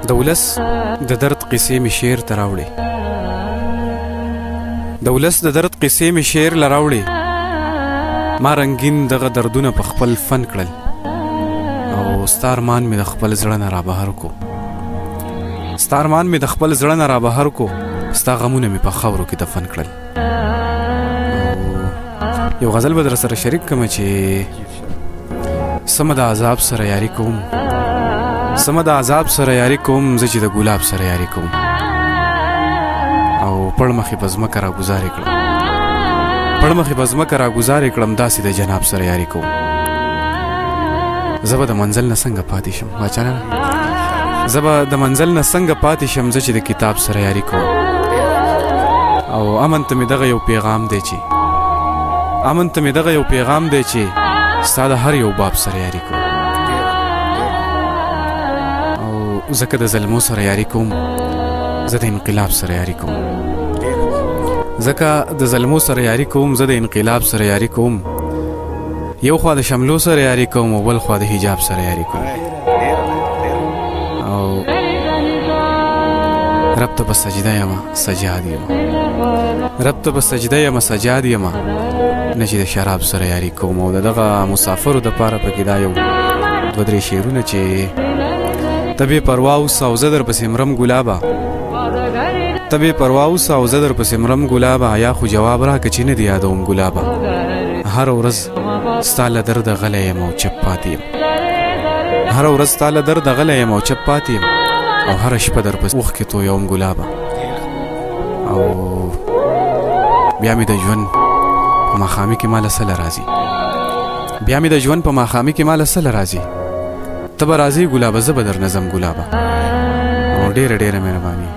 د ولس د درد قصې مې شعر ته راوړې، د ولس د درد قصې مې شعر له راوړې، ما رنګین دغه دردونه په خپل فن کړل او ستا ارمان مې د خپل زړه نه رابهر کو، ستا ارمان مې د خپل زړه نه رابهر کو، ستا غمونه مې په خاورو کې دفن کړل. یو غزل به در سره شریک کړم چې سمه د عذاب سره یاري کوم، سمه د عذاب سره یاري کوم، زه چې د ګلاب سره یاري کوم او پړ مخې په ځمکه راګوزارې کړم، پړ مخې په ځمکه راګوزارې کړم، داسې د جناب سره یاري کوم. زه به د منزل نه څنګه پاتې شم باچانه، زه به د منزل نه څنګه پاتې شم، زه چې د کتاب سره یاري کوم. او امن ته مې دغه یو پیغام دی چې امن ته مې دغه یو پیغام دی چې ستا د هر یو باب سره یاري کوم. او ځکه د ظلمو سره یاري کوم، زه د انقلاب سره یاري کوم، ځکه د ظلمو سره یاري کوم، زه د انقلاب سره یاري کوم. یو خوا د شملو سره یاري کوم او بل خوا د حجاب سره یاري کوم. او رب ته په سجده یم سجاد یم، رب ته په سجده یم سجاد یم، نه چې د شراب سره یاري کوم. او دغه مسافرو د پاره پکې دا یو دوه درې شعرونه چې ته بې پروا اوسه او زه در پسې مرم ګلابه، ته بې پروا اوسه او زه در پسې مرم ګلابه، یا خو جواب راکړه چې نه دې یادوم ګلابه. هره ورځ ستا له درده غلی یم او چپ پاتې یم، هره ورځ ستا له درده غلی یم او چپ پاتې یم، او هره شپه در پسې اوښکې تویوم ګلابه. او بیا مې د ژوند په ماښامي کې ماله سله راځي، بیا مې د ژوند په ماښامي کې ماله سله راځي، ته به راځې ګلابه، زه به در نه ځم ګلابه. او ډېره ډېره مهرباني.